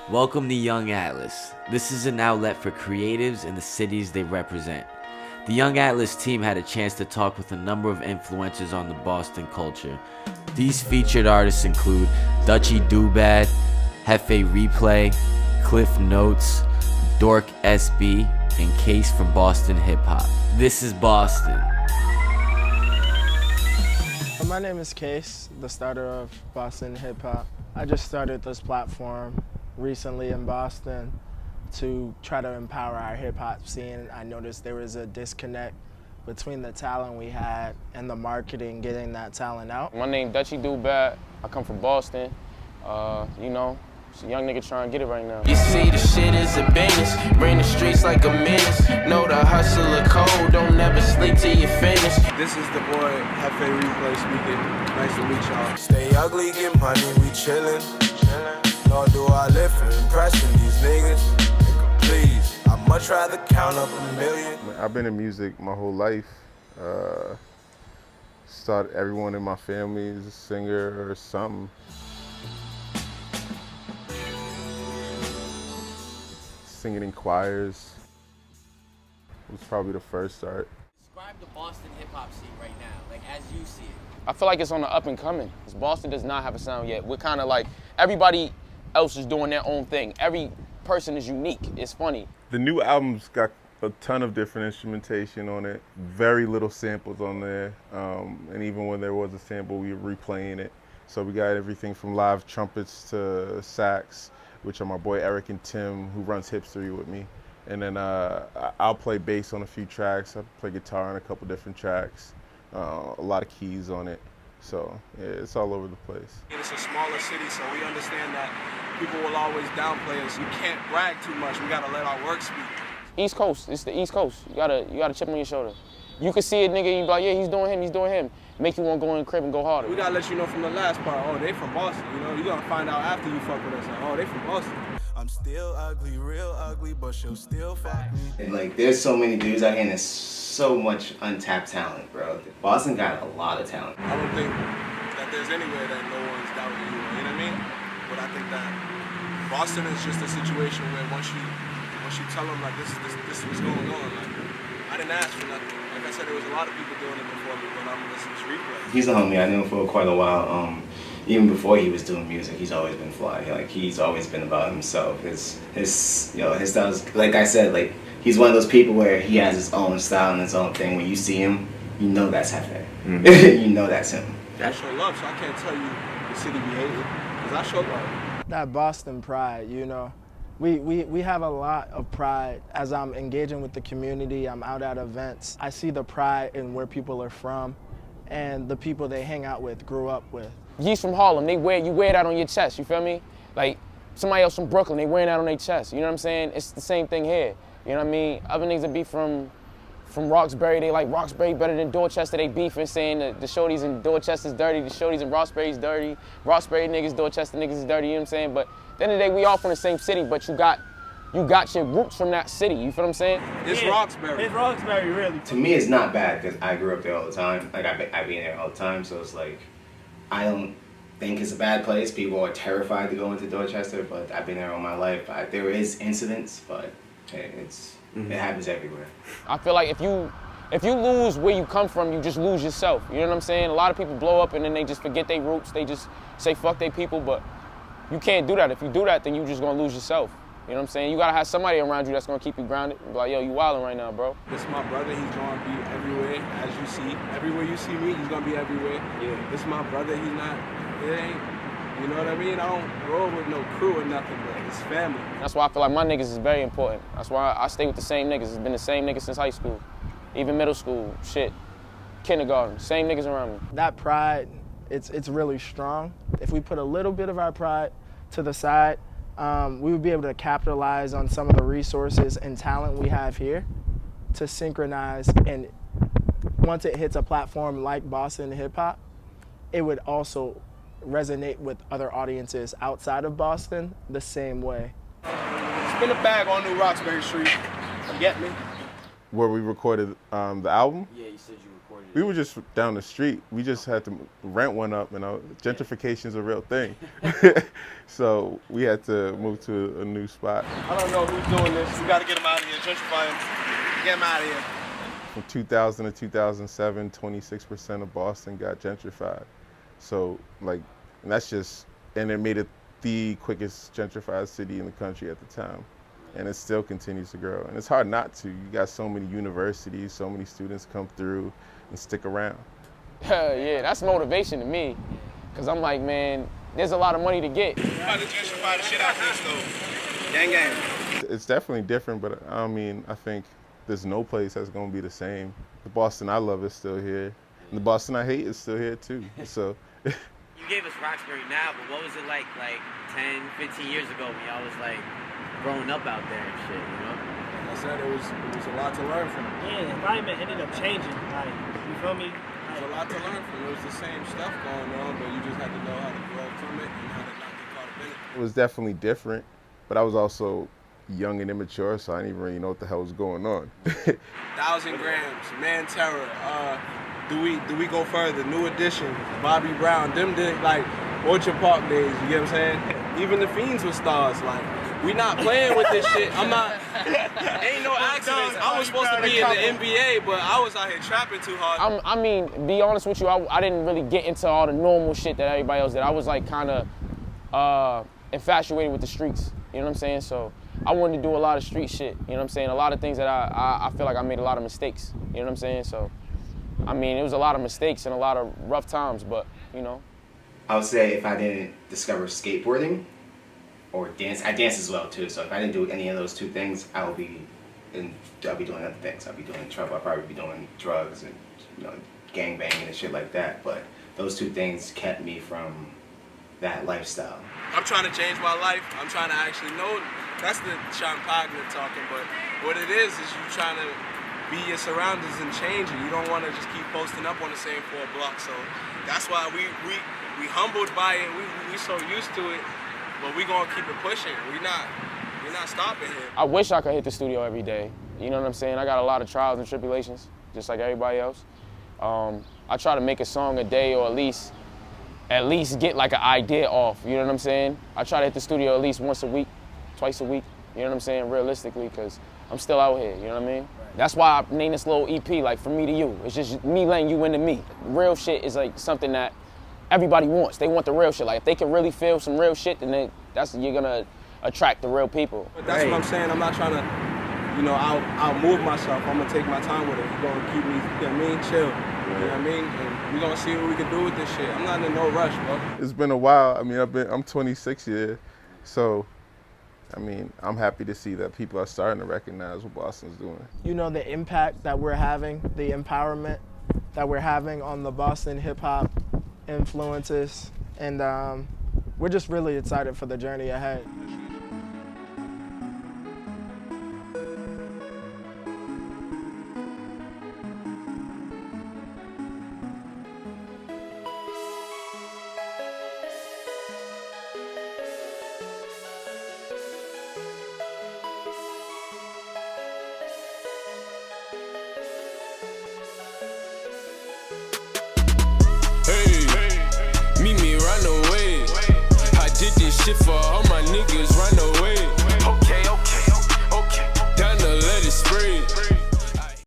Welcome to Young Atlas. This is an outlet for creatives in the cities they represent. The Young Atlas team had a chance to talk with a number of influencers on the Boston culture. These featured artists include Dutchy DoBad, Jefe Replay, Cliff Notezz, Dork Sb, and Case from Boston Hip Hop. This is Boston. My name is Case, the starter of Boston Hip Hop. I just started this platform recently in Boston to try to empower our hip hop scene. I noticed there was a disconnect between the talent we had and the marketing getting that talent out. My name Dutchy DoBad. I come from Boston. It's a young nigga trying to get it right now. You see the shit is a business, bring the streets like a menace. Know the hustle of cold, don't never sleep till you finish. This is the boy Jefe Replay speaking. Nice to meet y'all. Stay ugly, get money, we chillin'. Nor do I live for impressing these niggas. Nigga, please, I'd much rather count up a million. I've been in music my whole life. Everyone in my family is a singer or something. Singing in choirs was probably the first start. Describe the Boston hip hop scene right now, like as you see it. I feel like it's on the up and coming. Boston does not have a sound yet. We're kind of like, everybody else is doing their own thing. Every person is unique. It's funny. The new album's got a ton of different instrumentation on it, very little samples on there, and even when there was a sample, we were replaying it. So we got everything from live trumpets to sax, which are my boy Eric and Tim, who runs Hipstery with me. And then I'll play bass on a few tracks. I play guitar on a couple different tracks. A lot of keys on it. So yeah, it's all over the place. It's a smaller city, so we understand that people will always downplay us. You can't brag too much. We gotta let our work speak. East Coast, it's the East Coast. You gotta chip on your shoulder. You can see a nigga and you be like, yeah, he's doing him. Make you want to go in the crib and go harder. We gotta let you know from the last part, oh, they from Boston, you know? You gonna find out after you fuck with us, like, oh, they from Boston. I'm still ugly, real ugly, but she'll still fuck me. And like, there's so many dudes out here and there's so much untapped talent, bro. Boston got a lot of talent. I don't think that there's anywhere that no one's doubting you, you know what I mean? But I think that Boston is just a situation where once you tell them, like, this is what's going on, like, I didn't ask for nothing. Like I said, there was a lot of people doing it before me, but I'm listening to Replay. He's a homie. I knew him for quite a while. Even before he was doing music, he's always been fly. Like, he's always been about himself. His style's, like I said, like, he's one of those people where he has his own style and his own thing. When you see him, you know that's Jefe. You know that's him. I show love, so I can't tell you the city be hating, because I show love. That Boston pride, you know. We have a lot of pride. As I'm engaging with the community, I'm out at events. I see the pride in where people are from and the people they hang out with, grew up with. He's from Harlem, you wear that on your chest, you feel me? Like, somebody else from Brooklyn, they wearing that on their chest, you know what I'm saying? It's the same thing here, you know what I mean? Other niggas that be from Roxbury, they like Roxbury better than Dorchester, they beefing saying that the shorties in Dorchester's dirty, the shorties in Roxbury's dirty, Roxbury niggas, Dorchester niggas is dirty, you know what I'm saying? But at the end of the day, we all from the same city, but you got your roots from that city, you feel what I'm saying? It's Roxbury. It's Roxbury, really. To me, it's not bad because I grew up there all the time. Like, I be there all the time, so it's like, I don't think it's a bad place. People are terrified to go into Dorchester, but I've been there all my life. There is incidents, but hey, it happens everywhere. I feel like if you lose where you come from, you just lose yourself. You know what I'm saying? A lot of people blow up and then they just forget their roots. They just say fuck their people, but you can't do that. If you do that, then you're just gonna lose yourself. You know what I'm saying? You gotta have somebody around you that's gonna keep you grounded. Be like, yo, you wildin' right now, bro. This is my brother, he's gonna be everywhere, as you see. Everywhere you see me, he's gonna be everywhere. Yeah. This is my brother, he's not, it ain't, you know what I mean? I don't roll with no crew or nothing, but it's family. That's why I feel like my niggas is very important. That's why I stay with the same niggas. It's been the same niggas since high school, even middle school, shit, kindergarten, same niggas around me. That pride, it's really strong. If we put a little bit of our pride to the side, we would be able to capitalize on some of the resources and talent we have here to synchronize, and once it hits a platform like Boston hip hop, it would also resonate with other audiences outside of Boston the same way. Spin a bag on New Roxbury Street, you get me? Where we recorded the album? Yeah, you said you recorded We were just down the street. We just had to rent one up, and gentrification is a real thing. So we had to move to a new spot. I don't know who's doing this. We got to get him out of here, gentrify him, get him out of here. From 2000 to 2007, 26% of Boston got gentrified. So like, and that's just, and it made it the quickest gentrified city in the country at the time. And it still continues to grow. And it's hard not to. You got so many universities, so many students come through and stick around. Yeah, that's motivation to me. Cause I'm like, man, there's a lot of money to get. About to gentrify the shit out this though. Gang gang. It's definitely different, but I mean, I think there's no place that's gonna be the same. The Boston I love is still here. And the Boston I hate is still here too, so. You gave us Roxbury now, but what was it like 10, 15 years ago when y'all was like growing up out there and shit, you know? Like I said, it was a lot to learn from. Yeah, the environment ended up changing. Like, you feel me? There's a lot to learn from. It was the same stuff going on, but you just had to know how to grow from it and how to not get caught up in it. It was definitely different, but I was also young and immature, so I didn't even really know what the hell was going on. 1,000 grams, Man Terror, do we go further? New Edition, Bobby Brown, them did like Orchard Park days, you get what I'm saying? Even the Fiends were stars, like, we not playing with this shit. I'm not, ain't no accidents. I was supposed to be in the NBA, but I was out here trapping too hard. I mean, be honest with you, I didn't really get into all the normal shit that everybody else did. I was like kind of infatuated with the streets, you know what I'm saying? So I wanted to do a lot of street shit, you know what I'm saying? A lot of things that I feel like I made a lot of mistakes, you know what I'm saying? So, I mean, it was a lot of mistakes and a lot of rough times, but, you know. I would say if I didn't discover skateboarding or dance, I dance as well too, so if I didn't do any of those two things, I'll be doing other things. I'll be doing trouble, I'll probably be doing drugs and, you know, gangbanging and shit like that, but those two things kept me from that lifestyle. I'm trying to change my life. I'm trying to actually know. That's the Sean Pogner talking, but what it is you trying to be your surroundings and change it. You don't want to just keep posting up on the same 4 blocks. So that's why we humbled by it. We so used to it, but we gonna keep it pushing. We're not stopping here. I wish I could hit the studio every day. You know what I'm saying? I got a lot of trials and tribulations, just like everybody else. I try to make a song a day, or at least get like an idea off. You know what I'm saying? I try to hit the studio at least once a week, twice a week. You know what I'm saying? Realistically, because I'm still out here. You know what I mean? That's why I named this little EP like From Me to You. It's just me letting you into me. Real shit is like something that everybody wants. They want the real shit. Like if they can really feel some real shit, then you're gonna attract the real people. But that's what I'm saying. I'm not trying to, you know, I'll move myself. I'm gonna take my time with it. You're gonna keep me, you know what I mean, chill. You know what I mean? And we're gonna see what we can do with this shit. I'm not in no rush, bro. It's been a while. I mean, I'm 26 years, so I mean, I'm happy to see that people are starting to recognize what Boston's doing. You know, the impact that we're having, the empowerment that we're having on the Boston hip-hop influences, and we're just really excited for the journey ahead. Meet me round the way. I did this shit for all my niggas